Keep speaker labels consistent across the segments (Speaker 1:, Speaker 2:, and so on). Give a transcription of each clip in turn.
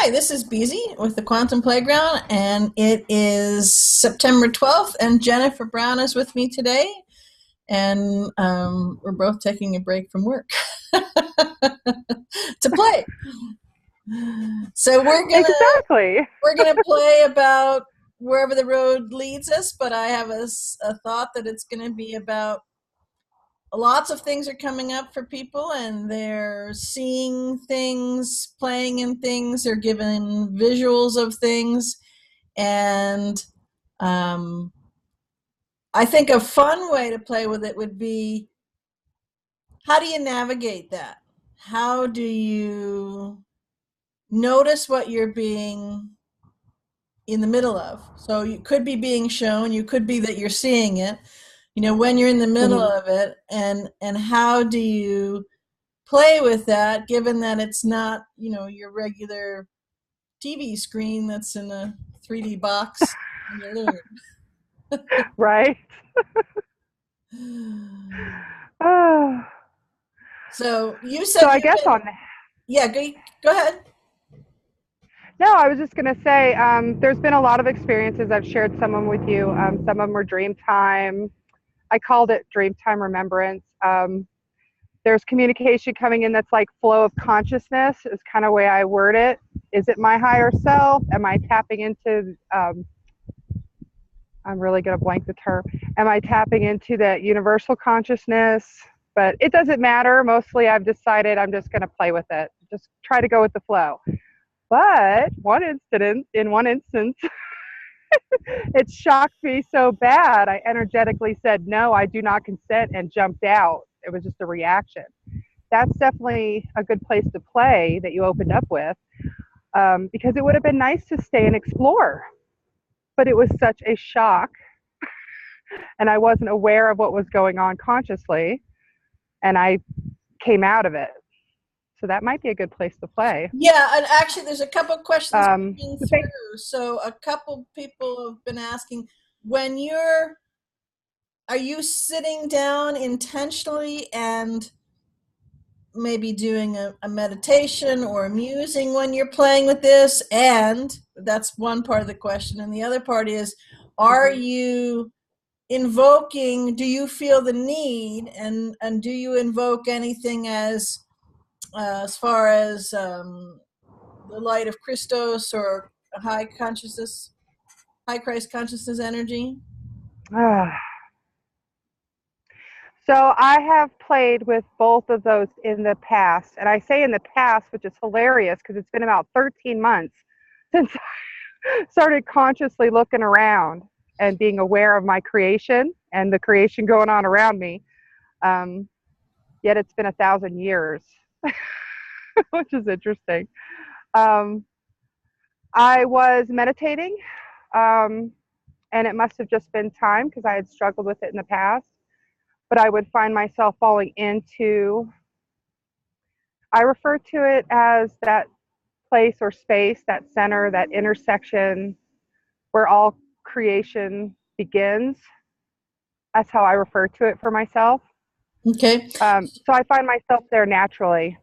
Speaker 1: Hi, this is Beezy with the Quantum Playground, and it is September 12th, and Jennifer Brown is with me today, and we're both taking a break from work to play. So
Speaker 2: Exactly.
Speaker 1: we're gonna play about wherever the road leads us, but I have a thought that it's gonna be about lots of things are coming up for people and they're seeing things, playing in things, they're given visuals of things. And um, I think a fun way to play with it would be, how do you navigate that? How do you notice what you're being in the middle of? So you could be being shown, you could be that you're seeing it, when you're in the middle
Speaker 2: Mhm.
Speaker 1: of it, and how do you play with that, given that it's not, your regular TV screen that's in a 3D box in your living
Speaker 2: Right.
Speaker 1: room.
Speaker 2: Oh.
Speaker 1: So you
Speaker 2: So
Speaker 1: said
Speaker 2: I
Speaker 1: you've
Speaker 2: guess
Speaker 1: been,
Speaker 2: on
Speaker 1: yeah, go ahead.
Speaker 2: no, I was just going to say there's been a lot of experiences. I've shared some of them with you. Some of them were dream time. I called it dream time remembrance. There's communication coming in that's like flow of consciousness is kind of the way I word it. Is it my higher self? Am I tapping into I'm really going to blank the term. Am I tapping into that universal consciousness? But it doesn't matter. Mostly I've decided I'm just going to play with it. Just try to go with the flow. But in one instance, it shocked me so bad. I energetically said, no, I do not consent, and jumped out. It was just a reaction. That's definitely a good place to play that you opened up with, because it would have been nice to stay and explore. But it was such a shock, and I wasn't aware of what was going on consciously, and I came out of it. So that might be a good place to play.
Speaker 1: Yeah, and actually, there's a couple questions coming
Speaker 2: The thing,
Speaker 1: through. So a couple people have been asking, when you're, are you sitting down intentionally and maybe doing a meditation or musing when you're playing with this? And that's one part of the question. And the other part is, are
Speaker 2: mm-hmm.
Speaker 1: you invoking, do you feel the need, and do you invoke anything as far as the light of Christos or high consciousness, high Christ consciousness energy?
Speaker 2: So I have played with both of those in the past. And I say in the past, which is hilarious because it's been about 13 months since I started consciously looking around and being aware of my creation and the creation going on around me. Um, Yet it's been 1,000 years, which is interesting. Um, I was meditating, um, and it must have just been time because I had struggled with it in the past. But I would find myself falling into, I refer to it as that place or space, that center, that intersection where all creation begins. That's how I refer to it for myself.
Speaker 1: Okay.
Speaker 2: So I find myself there naturally.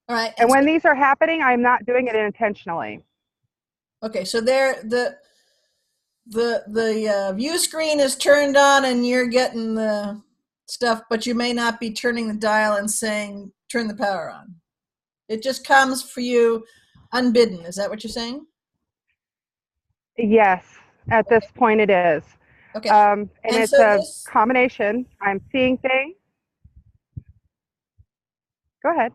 Speaker 1: All right.
Speaker 2: And
Speaker 1: And so,
Speaker 2: when these are happening, I'm not doing it intentionally.
Speaker 1: okay, so there, the view screen is turned on and you're getting the stuff, but you may not be turning the dial and saying turn the power on. It just comes for you unbidden. Is that what you're saying?
Speaker 2: Yes, at this
Speaker 1: Okay.
Speaker 2: point it is.
Speaker 1: Okay.
Speaker 2: And
Speaker 1: And
Speaker 2: it's
Speaker 1: so
Speaker 2: a
Speaker 1: this,
Speaker 2: combination. I'm seeing things. Go ahead.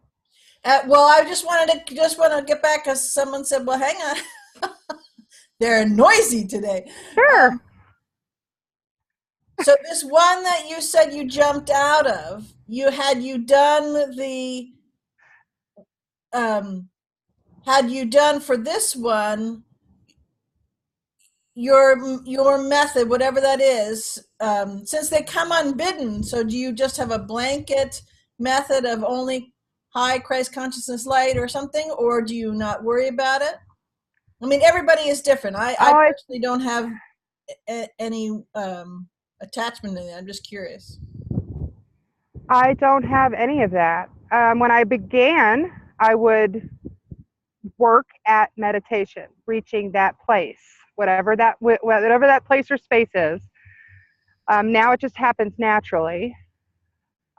Speaker 1: well, I just want to get back because someone said, well, hang on, they're noisy today.
Speaker 2: Sure.
Speaker 1: Um, So this one that you said you jumped out of, you done the um had you done for this one your method, whatever that is, since they come unbidden, so do you just have a blanket method of only high Christ consciousness light or something, or do you not worry about it? I mean, everybody is different. I
Speaker 2: Oh,
Speaker 1: personally don't have any attachment to it. I'm just curious.
Speaker 2: I don't have any of that. When I began, I would work at meditation, reaching that place, whatever that place or space is. Now it just happens naturally.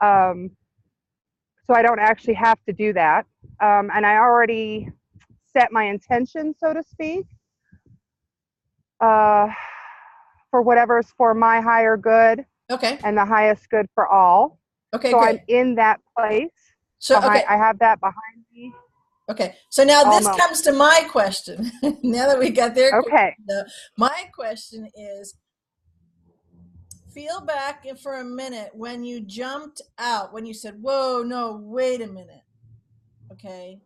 Speaker 2: Um, so I don't actually have to do that. And I already set my intention, so to speak, uh, for whatever's for my higher good
Speaker 1: Okay.
Speaker 2: and the highest good for all.
Speaker 1: Okay,
Speaker 2: So I'm
Speaker 1: great.
Speaker 2: in that place.
Speaker 1: So, okay.
Speaker 2: I have that behind me
Speaker 1: Okay. So now
Speaker 2: all
Speaker 1: this
Speaker 2: moment.
Speaker 1: comes to my question. Now that we got their question,
Speaker 2: Okay.
Speaker 1: my question is, feel back for a minute when you jumped out, when you said, whoa, no, wait a minute. Okay.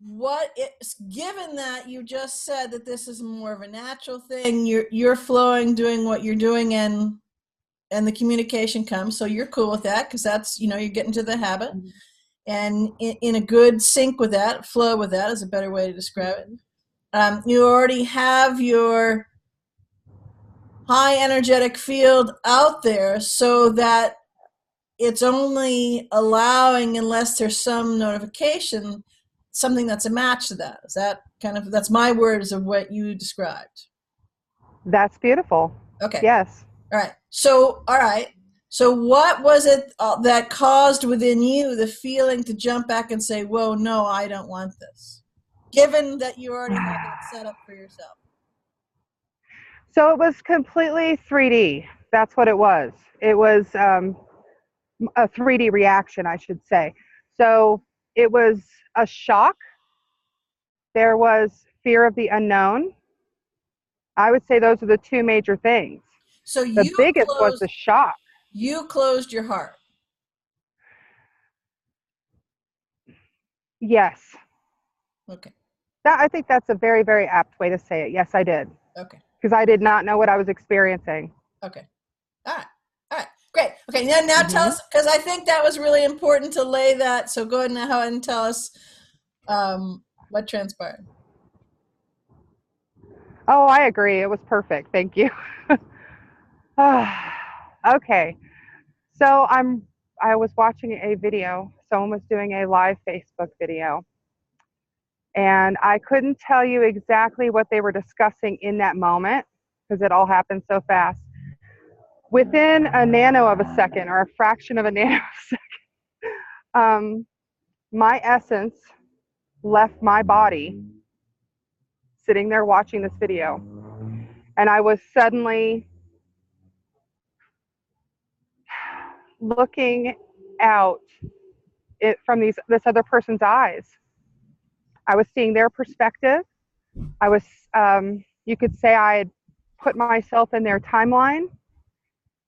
Speaker 1: What it's given that you just said that this is more of a natural thing, you're flowing, doing what you're doing, and the communication comes. So you're cool with that because that's, you're getting to the habit and in a good sync with that, flow with that is a better way to describe it. You already have your high energetic field out there so that it's only allowing, unless there's some notification, something that's a match to that. Is that that's my words of what you described?
Speaker 2: That's beautiful.
Speaker 1: Okay.
Speaker 2: Yes.
Speaker 1: All right. All right. So what was it that caused within you the feeling to jump back and say, whoa, no, I don't want this? Given that you already had that set up for yourself.
Speaker 2: So it was completely 3D. That's what it was. It was a 3D reaction, I should say. So it was a shock. There was fear of the unknown. I would say those are the two major things.
Speaker 1: So
Speaker 2: The biggest was the shock.
Speaker 1: you closed your heart.
Speaker 2: Yes.
Speaker 1: Okay.
Speaker 2: I think that's a very, very apt way to say it. Yes, I did.
Speaker 1: Okay.
Speaker 2: Because I did not know what I was experiencing.
Speaker 1: Okay. All right. All right. Great. Okay. Now tell us, because I think that was really important to lay that. So go ahead and tell us what transpired.
Speaker 2: Oh, I agree. It was perfect. Thank you. Okay. So I was watching a video. Someone was doing a live Facebook video. And I couldn't tell you exactly what they were discussing in that moment because it all happened so fast. Within a nano of a second or a fraction of a nano of a second, my essence left my body sitting there watching this video. And I was suddenly looking out from this other person's eyes. I was seeing their perspective. I was, you could say I had put myself in their timeline,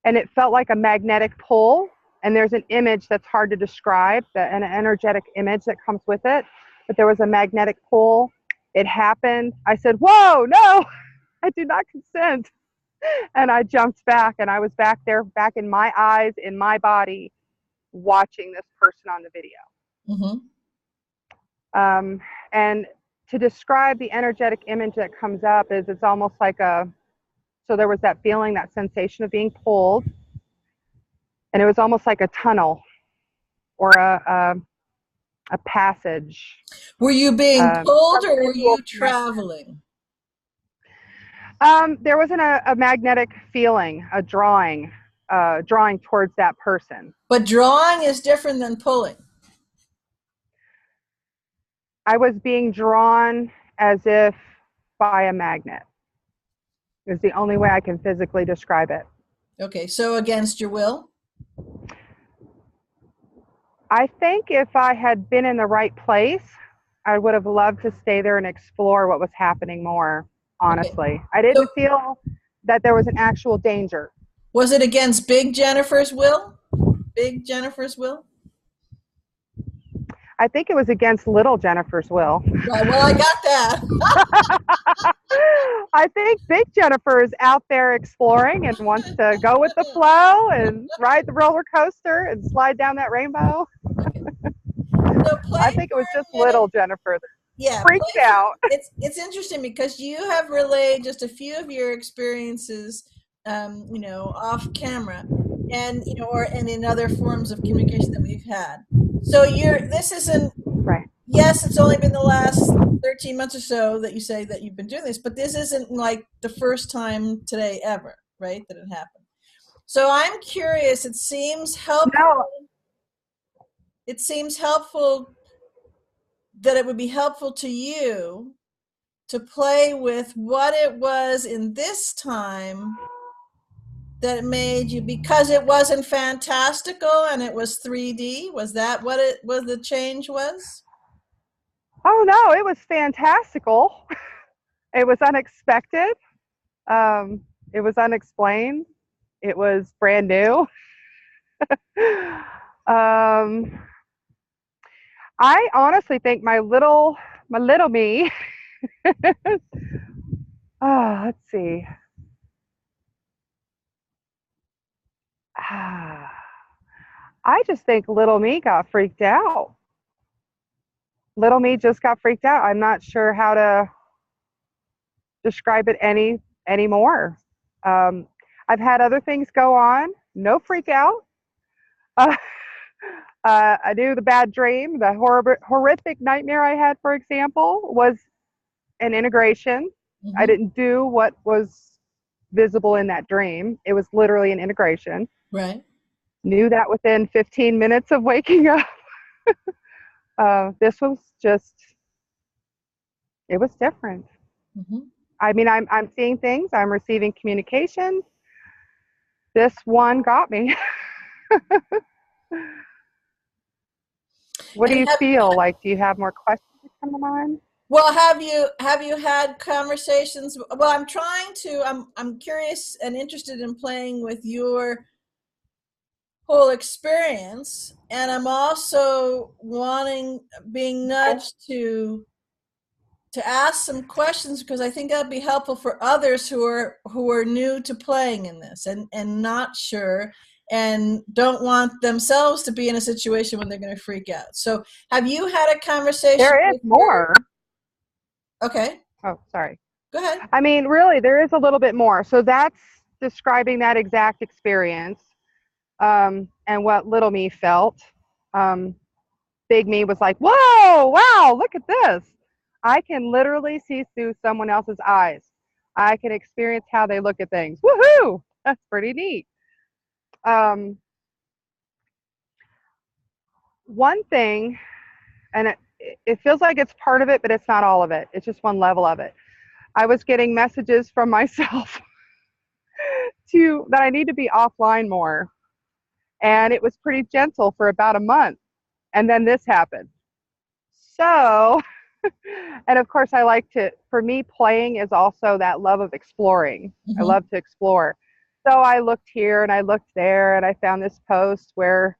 Speaker 2: and it felt like a magnetic pull. And there's an image that's hard to describe, an energetic image that comes with it. But there was a magnetic pull. It happened. I said, whoa, no, I do not consent. And I jumped back, and I was back there, back in my eyes, in my body, watching this person on the video. And to describe the energetic image that comes up is it's almost like so there was that feeling, that sensation of being pulled, and it was almost like a tunnel or a passage.
Speaker 1: Were you being pulled or were you traveling?
Speaker 2: There wasn't a magnetic feeling, a drawing towards that person.
Speaker 1: But drawing is different than pulling.
Speaker 2: I was being drawn as if by a magnet. Is the only way I can physically describe it.
Speaker 1: Okay, so against your will?
Speaker 2: I think if I had been in the right place, I would have loved to stay there and explore what was happening more, honestly. Okay. I didn't feel that there was an actual danger.
Speaker 1: Was it against Big Jennifer's will? Big Jennifer's will?
Speaker 2: I think it was against Little Jennifer's will.
Speaker 1: Well, I got that.
Speaker 2: I think Big Jennifer is out there exploring and wants to go with the flow and ride the roller coaster and slide down that rainbow.
Speaker 1: Okay. So
Speaker 2: I think it was just Little Jennifer that freaked out.
Speaker 1: It's interesting because you have relayed just a few of your experiences, off camera, and and in other forms of communication that we've had. So this isn't
Speaker 2: right.
Speaker 1: Yes, it's only been the last 13 months or so that you say that you've been doing this, but this isn't like the first time today ever, right? That it happened. So I'm curious.
Speaker 2: No,
Speaker 1: It seems helpful that it would be helpful to you to play with what it was in this time that made you, because it wasn't fantastical and it was 3D. Was that what it was? The change was.
Speaker 2: oh no, it was fantastical. It was unexpected. Um, it was unexplained. It was brand new. Um, I honestly think my little me. Let's see. Ah, I just think little me got freaked out. Little me just got freaked out. I'm not sure how to describe it anymore. Um, I've had other things go on. No freak out. Uh, I knew the bad dream, the horrific nightmare I had, for example, was an integration. I
Speaker 1: Hmm.
Speaker 2: didn't do what was visible in that dream. It was literally an integration.
Speaker 1: Right.
Speaker 2: Knew that within 15 minutes of waking up. This was just, it was different.
Speaker 1: Hmm.
Speaker 2: I mean, I'm seeing things, I'm receiving communication. This one got me. What do
Speaker 1: And
Speaker 2: you feel like? Do you have more questions that come to mind?
Speaker 1: well, have you had conversations? Well, I'm trying to. I'm curious and interested in playing with your whole experience, and I'm also wanting, being
Speaker 2: Okay.
Speaker 1: nudged to ask some questions because I think that'd be helpful for others who are new to playing in this and not sure and don't want themselves to be in a situation when they're going to freak out. So, have you had a conversation
Speaker 2: There is
Speaker 1: with your?
Speaker 2: more.
Speaker 1: Okay,
Speaker 2: Oh, sorry.
Speaker 1: go ahead.
Speaker 2: I mean, really, there is a little bit more. So that's describing that exact experience, and what little me felt. Um, Big me was like, whoa, wow, look at this. I can literally see through someone else's eyes. I can experience how they look at things. Woohoo! That's pretty neat. Um, One thing, and it feels like it's part of it, but it's not all of it. It's just one level of it. I was getting messages from myself to that I need to be offline more, and it was pretty gentle for about a month, and then this happened. So, and of course, I like to. For me, playing is also that love of exploring. I
Speaker 1: Hmm.
Speaker 2: love to explore. So I looked here and I looked there, and I found this post where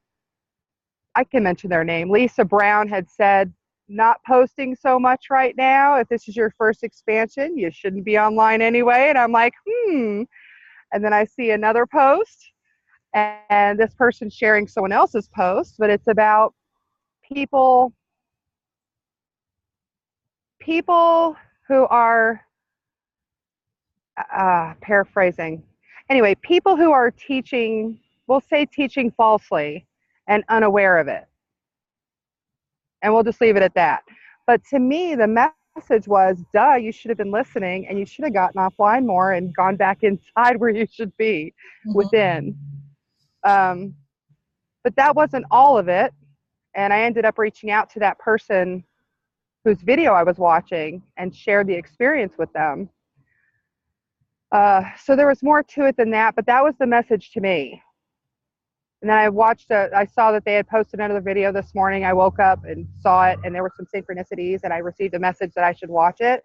Speaker 2: I can mention their name. Lisa Brown had said, not posting so much right now. If this is your first expansion, you shouldn't be online anyway. And I'm like, hmm. And then I see another post, and this person's sharing someone else's post, but it's about people people who are paraphrasing. Anyway, people who are teaching, we'll say teaching falsely and unaware of it. And we'll just leave it at that. But to me, the message was, duh, you should have been listening and you should have gotten offline more and gone back inside where you should be
Speaker 1: Hmm.
Speaker 2: within. Um, but that wasn't all of it. And I ended up reaching out to that person whose video I was watching and shared the experience with them. So there was more to it than that, but that was the message to me. And then I saw that they had posted another video this morning. I woke up and saw it, and there were some synchronicities, and I received a message that I should watch it.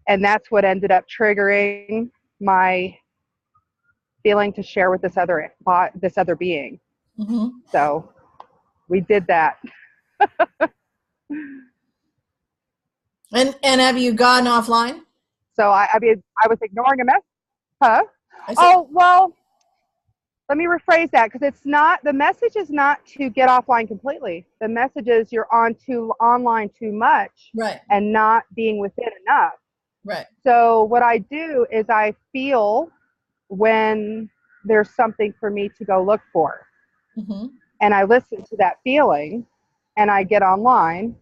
Speaker 2: And that's what ended up triggering my feeling to share with this other being.
Speaker 1: Hmm.
Speaker 2: So we did that.
Speaker 1: And have you gone offline?
Speaker 2: So I mean, I was ignoring a message. Huh?
Speaker 1: I said.
Speaker 2: Oh well, let me rephrase that because it's not the message is not to get offline completely. The message is you're online too much
Speaker 1: Right.
Speaker 2: and not being within enough.
Speaker 1: Right.
Speaker 2: So what I do is I feel when there's something for me to go look for,
Speaker 1: Hmm.
Speaker 2: and I listen to that feeling, and I get online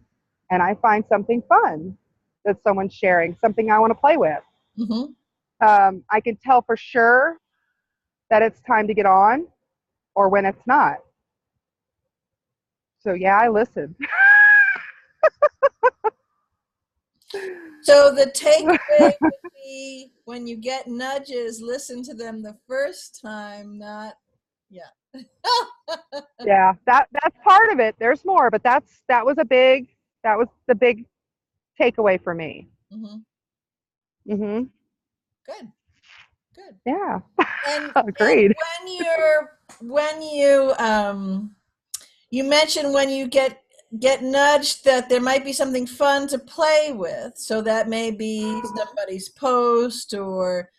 Speaker 2: and I find something fun that someone's sharing, something I want to play with.
Speaker 1: Mm-hmm.
Speaker 2: I can tell for sure that it's time to get on or when it's not. So yeah, I listen.
Speaker 1: So the takeaway would be when you get nudges, listen to them the first time, not yeah.
Speaker 2: Yeah, that's part of it. There's more, but that was the big takeaway for me.
Speaker 1: Hmm.
Speaker 2: Mhm.
Speaker 1: Good, good.
Speaker 2: Yeah.
Speaker 1: And
Speaker 2: Agreed.
Speaker 1: when you you mentioned when you get nudged that there might be something fun to play with. So that may be somebody's post or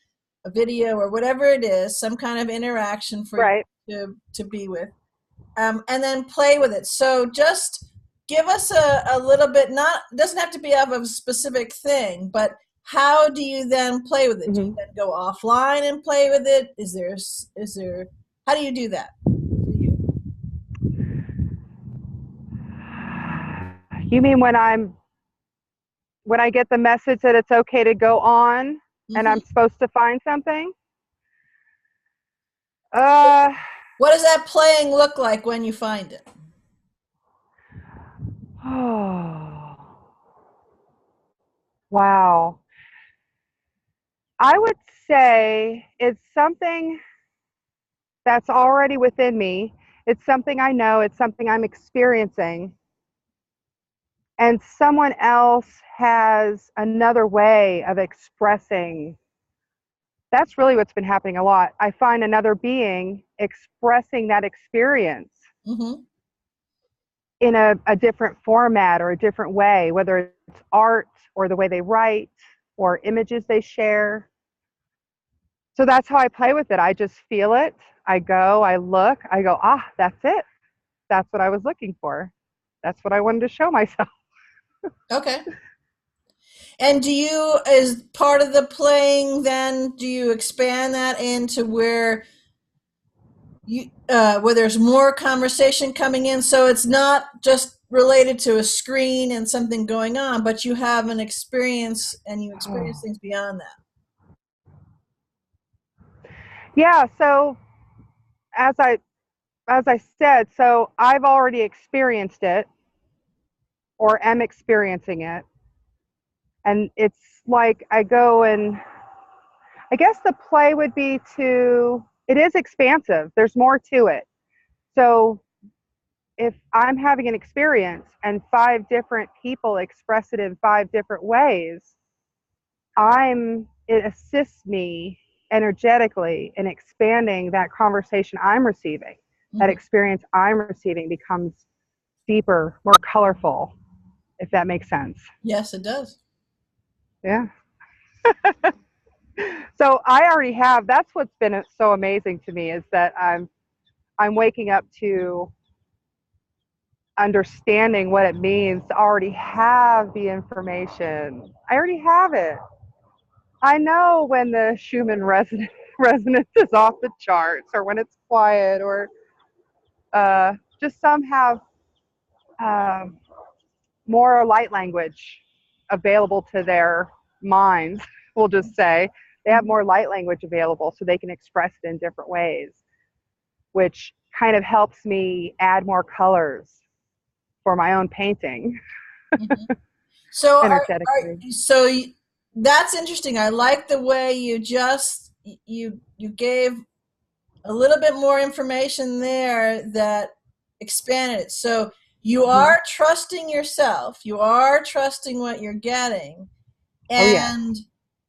Speaker 1: a video or whatever it is, some kind of interaction for you
Speaker 2: Right.
Speaker 1: to be with, and then play with it. So just give us a little bit. Not doesn't have to be of a specific thing, but how do you then play with it? Do you
Speaker 2: Mhm.
Speaker 1: then go offline and play with it? Is there how do you do that for you?
Speaker 2: You mean when I get the message that it's okay to go on and
Speaker 1: Hmm.
Speaker 2: I'm supposed to find something? Uh
Speaker 1: What does that playing look like when you find it?
Speaker 2: oh. Wow. I would say it's something that's already within me. It's something I know, it's something I'm experiencing, and someone else has another way of expressing. That's really what's been happening a lot. I find another being expressing that experience
Speaker 1: Hmm.
Speaker 2: in a different format or a different way, whether it's art or the way they write or images they share. So that's how I play with it. I just feel it. I go, I look, I go, ah, that's it. That's what I was looking for. That's what I wanted to show myself.
Speaker 1: Okay. And do you, as part of the playing, then do you expand that into where there's more conversation coming in, so it's not just related to a screen and something going on, but you have an experience and you experience
Speaker 2: Oh.
Speaker 1: things beyond that.
Speaker 2: Yeah, so as I as I said, so I've already experienced it or am experiencing it. And it's like I go and I guess the play would be to, it is expansive. There's more to it. So if I'm having an experience and five different people express it in five different ways, it assists me energetically in expanding that conversation I'm receiving. That
Speaker 1: Hmm.
Speaker 2: experience I'm receiving becomes deeper, more colorful, if that makes sense.
Speaker 1: Yes, it does.
Speaker 2: Yeah. So I already have, that's what's been so amazing to me is that I'm waking up to understanding what it means to already have the information. I already have it. I know when the Schumann resonance is off the charts or when it's quiet or just some have um, more light language available to their minds, we'll just say. They have
Speaker 1: Hmm.
Speaker 2: more light language available so they can express it in different ways, which kind of helps me add more colors for my own painting
Speaker 1: Hmm. So
Speaker 2: energetically.
Speaker 1: that's interesting. I like the way you gave a little bit more information there that expanded it. So you
Speaker 2: Mm-hmm.
Speaker 1: are trusting yourself, you are trusting what you're getting.
Speaker 2: Oh, yes.
Speaker 1: And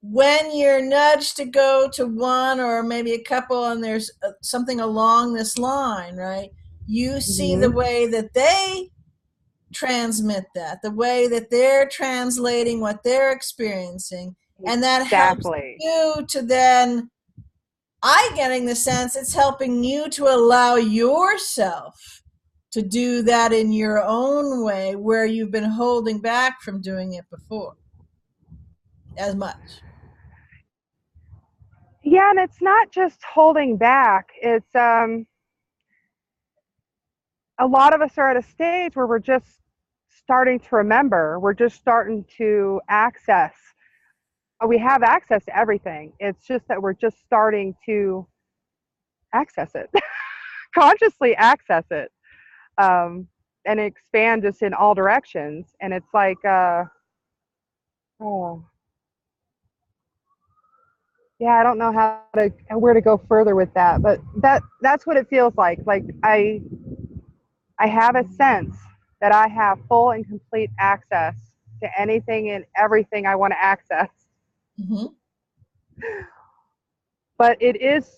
Speaker 1: when you're nudged to go to one or maybe a couple, and there's something along this line, right? You see the
Speaker 2: Mm-hmm.
Speaker 1: way that they transmit that, the way that they're translating what they're experiencing. And that helps
Speaker 2: Exactly.
Speaker 1: you to then I getting the sense it's helping you to allow yourself to do that in your own way where you've been holding back from doing it before as much.
Speaker 2: Yeah, and it's not just holding back. It's a lot of us are at a stage where we're just starting to remember. We're just starting to access. We have access to everything. It's just that we're just starting to access it, consciously access it, and expand just in all directions. And it's like, oh, yeah, I don't know how to where to go further with that, but that's what it feels like. Like I have a sense that I have full and complete access to anything and everything I want to access.
Speaker 1: Hmm.
Speaker 2: But it is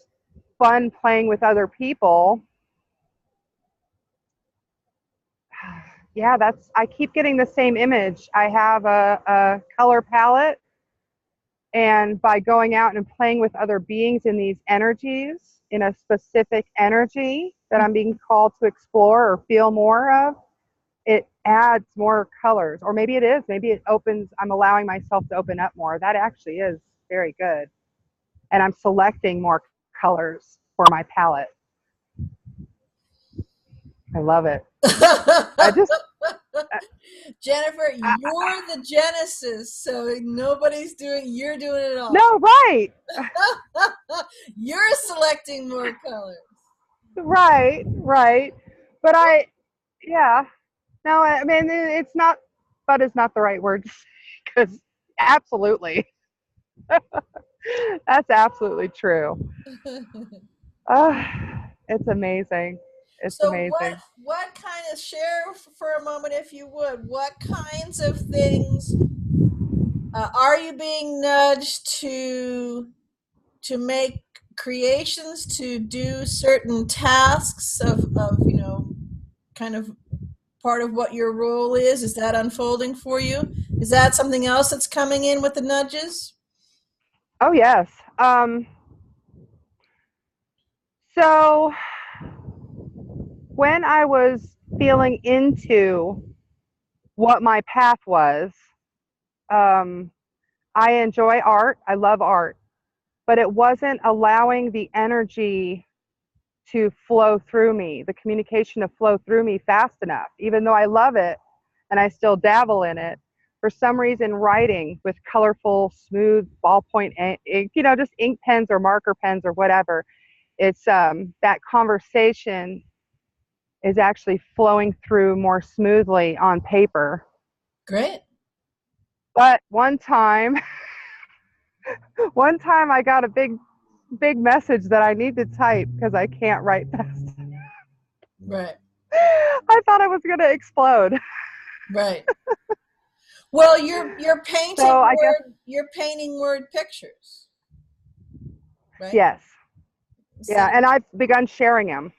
Speaker 2: fun playing with other people. Yeah, that's, I keep getting the same image. I have a color palette, and by going out and playing with other beings in these energies, in a specific energy that I'm being called to explore or feel more of, it adds more colors. Or maybe it is, maybe it opens, I'm allowing myself to open up more. That actually is very good. And I'm selecting more colors for my palette. I love it. I just,
Speaker 1: Jennifer,
Speaker 2: I,
Speaker 1: you're the Genesis, so nobody's doing, you're doing it all.
Speaker 2: no, right,
Speaker 1: You're selecting more colors.
Speaker 2: right. But yeah, no, I mean, it's not, but is not the right word, because absolutely, that's absolutely true. Uh, it's amazing. It's
Speaker 1: So
Speaker 2: amazing.
Speaker 1: what kind of, share for a moment if you would, what kinds of things are you being nudged to make creations, to do certain tasks of kind of part of what your role is that unfolding for you? Is that something else that's coming in with the nudges?
Speaker 2: Oh, yes. So when I was feeling into what my path was, um, I enjoy art. I love art, but it wasn't allowing the energy to flow through me, the communication to flow through me fast enough, even though I love it and I still dabble in it. For some reason, writing with colorful, smooth ballpoint ink, just ink pens or marker pens or whatever, it's that conversation is actually flowing through more smoothly on paper.
Speaker 1: Great.
Speaker 2: But one time I got a big message that I need to type because I can't write fast.
Speaker 1: Right.
Speaker 2: I thought I was going to explode.
Speaker 1: Right. Well, you're
Speaker 2: So
Speaker 1: painting
Speaker 2: I guess,
Speaker 1: word pictures, right?
Speaker 2: yes.
Speaker 1: So
Speaker 2: Yeah, and I've begun sharing them.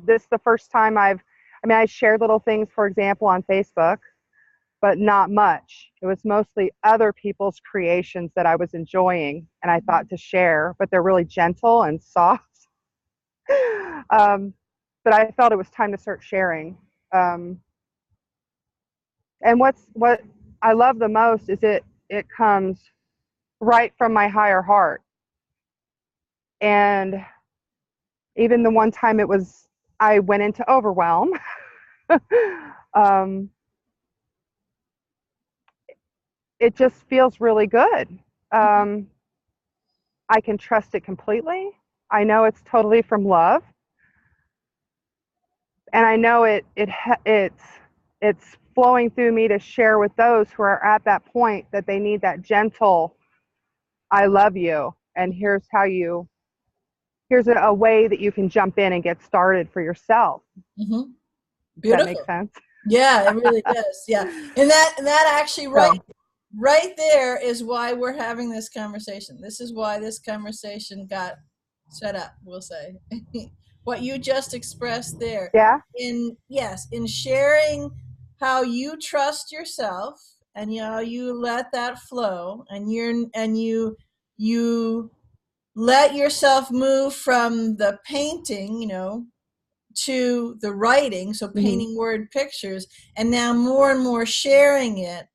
Speaker 2: This is the first time I shared little things, for example, on Facebook, but not much. It was mostly other people's creations that I was enjoying and I thought to share, but they're really gentle and soft. um, but I felt it was time to start sharing. Um, and what I love the most is it comes right from my higher heart. And even the one time I went into overwhelm. um, it just feels really good. Um, I can trust it completely. I know it's totally from love, and I know it's flowing through me to share with those who are at that point that they need that gentle "I love you," and here's a way that you can jump in and get started for yourself.
Speaker 1: mhm.
Speaker 2: Does that make
Speaker 1: Beautiful.
Speaker 2: sense?
Speaker 1: Yeah, it really does. Yeah. And that actually
Speaker 2: So
Speaker 1: right there is why we're having this conversation. This is why this conversation got set up, we'll say. What you just expressed there,
Speaker 2: yeah.
Speaker 1: in sharing how you trust yourself, and you let that flow, and you let yourself move from the painting, to the writing, so
Speaker 2: Hmm.
Speaker 1: painting word pictures, and now more and more sharing it,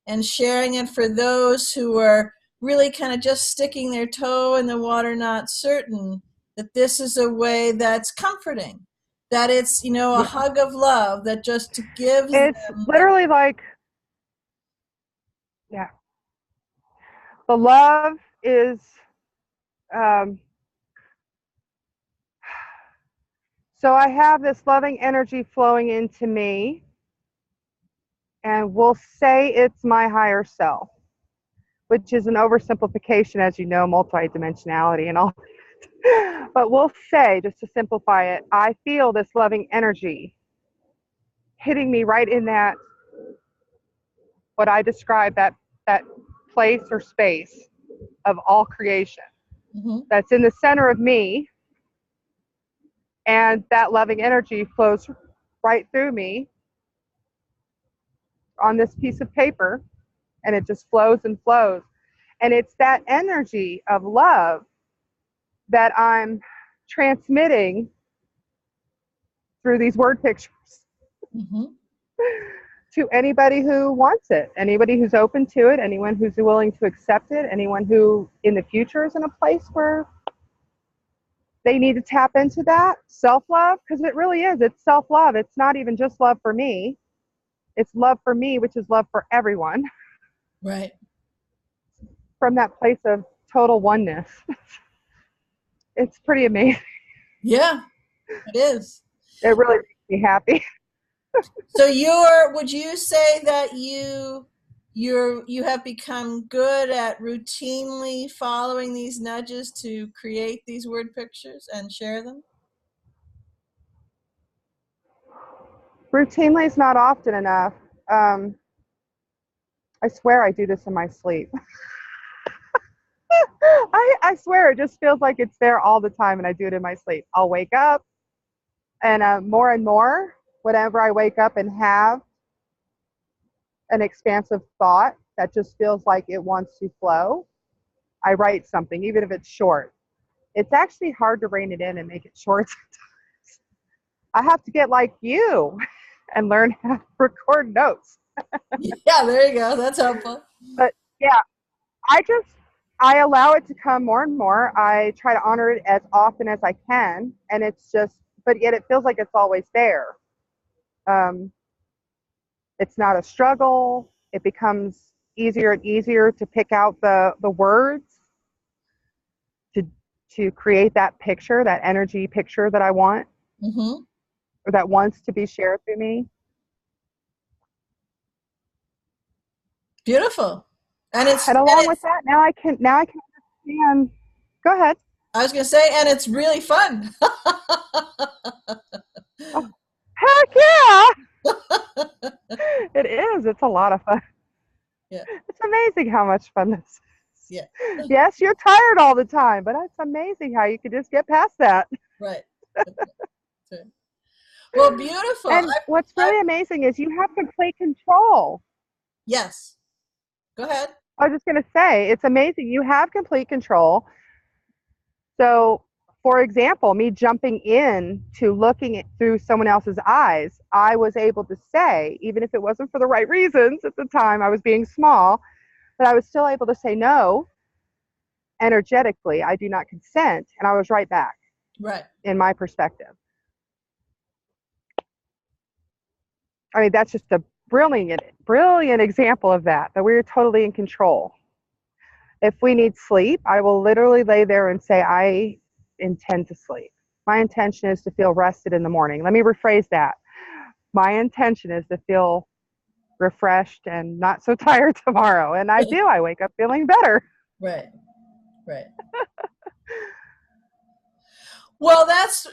Speaker 1: and sharing it for those who are really kind of just sticking their toe in the water, not certain, that this is a way that's comforting. that it's, you know, a
Speaker 2: Yeah.
Speaker 1: hug of love that just gives
Speaker 2: It's
Speaker 1: them that.
Speaker 2: literally like, yeah, the love is, um, so I have this loving energy flowing into me, and we'll say it's my higher self, which is an oversimplification, as you know, multidimensionality and all. But we'll say, just to simplify it, I feel this loving energy hitting me right in that, what I describe, that place or space of all creation
Speaker 1: Hmm.
Speaker 2: that's in the center of me, and that loving energy flows right through me on this piece of paper, and it just flows and flows. And it's that energy of love that I'm transmitting through these word pictures
Speaker 1: Hmm.
Speaker 2: to anybody who wants it, anybody who's open to it, anyone who's willing to accept it, anyone who in the future is in a place where they need to tap into that self love, because it really is. It's self love. It's not even just love for me, it's love for me, which is love for everyone
Speaker 1: Right.
Speaker 2: from that place of total oneness. It's pretty amazing.
Speaker 1: Yeah, it is.
Speaker 2: It really makes me happy.
Speaker 1: So you're, would you say that you have become good at routinely following these nudges to create these word pictures and share them?
Speaker 2: Routinely is not often enough. Um, I swear I do this in my sleep. I swear it just feels like it's there all the time, and I do it in my sleep. I'll wake up, and more, whenever I wake up and have an expansive thought that just feels like it wants to flow, I write something, even if it's short. It's actually hard to rein it in and make it short. I have to get like you and learn how to record notes.
Speaker 1: Yeah, there you go. That's helpful.
Speaker 2: But yeah, I just I allow it to come more and more. I try to honor it as often as I can, and it's just, but yet it feels like it's always there. Um, it's not a struggle. It becomes easier and easier to pick out the words to create that picture, that energy picture that I want,
Speaker 1: Hmm.
Speaker 2: or that wants to be shared through me.
Speaker 1: Beautiful.
Speaker 2: And
Speaker 1: And
Speaker 2: along with
Speaker 1: it's,
Speaker 2: that, now I can understand. Go ahead.
Speaker 1: I was going to say, and it's really fun.
Speaker 2: Oh, heck yeah! It is. It's a lot of fun.
Speaker 1: Yeah.
Speaker 2: It's amazing how much fun this is.
Speaker 1: Yeah.
Speaker 2: Yes, you're tired all the time, but it's amazing how you can just get past that.
Speaker 1: Right. That's right. That's right. Well, beautiful.
Speaker 2: And what's
Speaker 1: I,
Speaker 2: really amazing is you have complete control.
Speaker 1: yes. Go ahead.
Speaker 2: I was just going to say, it's amazing. You have complete control. So, for example, me jumping in to looking at, through someone else's eyes, I was able to say, even if it wasn't for the right reasons at the time, I was being small, but I was still able to say no energetically. I do not consent. And I was right back
Speaker 1: Right.
Speaker 2: in my perspective. I mean, that's just a brilliant example of that we're totally in control. If we need sleep, I will literally lay there and say, I intend to sleep. My intention is to feel rested in the morning. Let me rephrase that. My intention is to feel refreshed and not so tired tomorrow. And I do. I wake up feeling better.
Speaker 1: Right. Right. Well, that's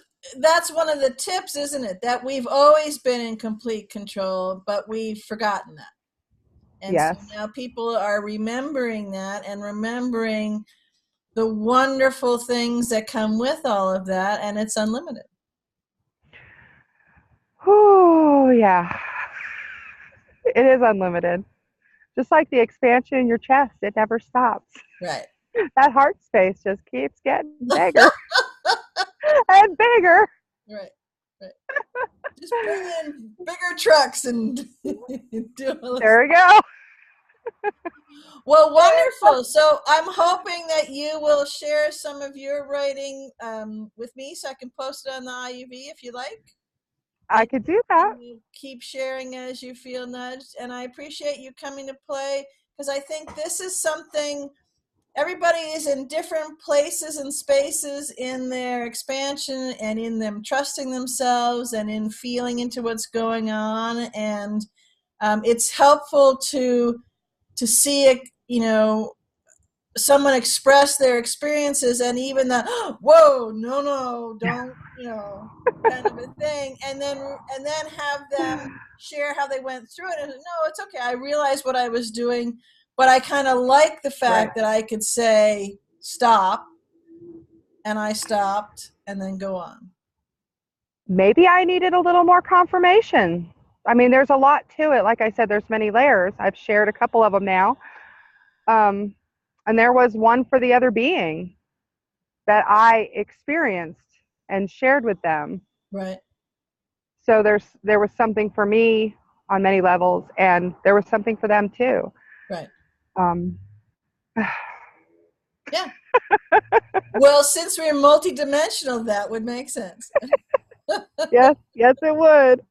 Speaker 1: one of the tips, isn't it? That we've always been in complete control, but we've forgotten that. And so
Speaker 2: Yes.
Speaker 1: now people are remembering that and remembering the wonderful things that come with all of that, and it's unlimited.
Speaker 2: Oh, yeah. It is unlimited. Just like the expansion in your chest, it never stops.
Speaker 1: Right.
Speaker 2: That heart space just keeps getting bigger and bigger.
Speaker 1: Right. Right. Just bring in bigger trucks and do all this.
Speaker 2: There we go.
Speaker 1: Well, wonderful. So I'm hoping that you will share some of your writing with me so I can post it on the IUV if you like.
Speaker 2: I could do that.
Speaker 1: and you keep sharing as you feel nudged. And I appreciate you coming to play because I think this is something everybody is in different places and spaces in their expansion and in them trusting themselves and in feeling into what's going on. And it's helpful to see it, someone express their experiences and even the whoa, no, don't, kind of a thing, and then have them share how they went through it. And no, it's okay, I realized what I was doing, but I kind of like the
Speaker 2: Right.
Speaker 1: fact that I could say stop, and I stopped, and then go on.
Speaker 2: Maybe I needed a little more confirmation. I mean, there's a lot to it. Like I said, there's many layers. I've shared a couple of them now. Um, and there was one for the other being that I experienced and shared with them.
Speaker 1: Right.
Speaker 2: So there was something for me on many levels, and there was something for them too.
Speaker 1: Right.
Speaker 2: Um,
Speaker 1: Yeah. Well, since we're multidimensional, that would make sense.
Speaker 2: yes, yes, it would.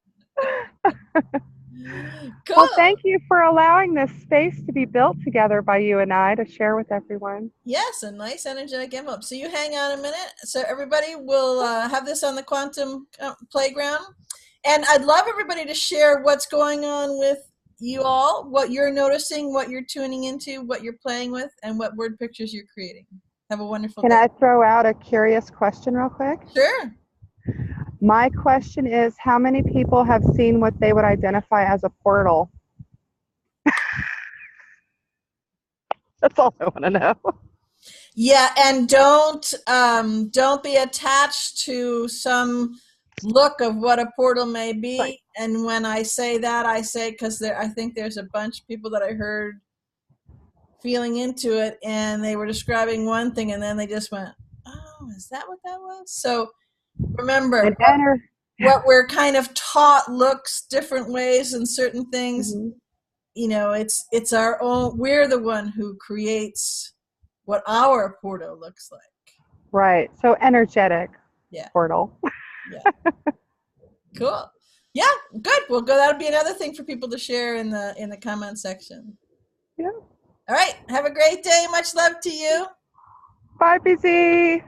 Speaker 2: Well,
Speaker 1: Cool.
Speaker 2: thank you for allowing this space to be built together by you and I to share with everyone.
Speaker 1: Yes, a nice energetic envelope. So you hang on a minute. So everybody will have this on the quantum playground. And I'd love everybody to share what's going on with you all, what you're noticing, what you're tuning into, what you're playing with, and what word pictures you're creating. Have a wonderful
Speaker 2: Can
Speaker 1: day.
Speaker 2: I throw out a curious question real quick?
Speaker 1: Sure.
Speaker 2: My question is, how many people have seen what they would identify as a portal? That's all I want to know.
Speaker 1: Yeah, and don't be attached to some look of what a portal may
Speaker 2: Right.
Speaker 1: be. And when I say that, I say because I think there's a bunch of people that I heard feeling into it, and they were describing one thing, and then they just went, "Oh, is that what that was?" So
Speaker 2: An
Speaker 1: remember,
Speaker 2: enter.
Speaker 1: what we're kind of taught looks different ways in certain things.
Speaker 2: Mhm.
Speaker 1: It's our own. We're the one who creates what our portal looks like.
Speaker 2: Right. So energetic
Speaker 1: Yeah,
Speaker 2: portal.
Speaker 1: yeah, cool. Yeah, good. Well, go. That'll be another thing for people to share in the comment section.
Speaker 2: Yeah.
Speaker 1: All right. Have a great day. Much love to you.
Speaker 2: Bye, BZ.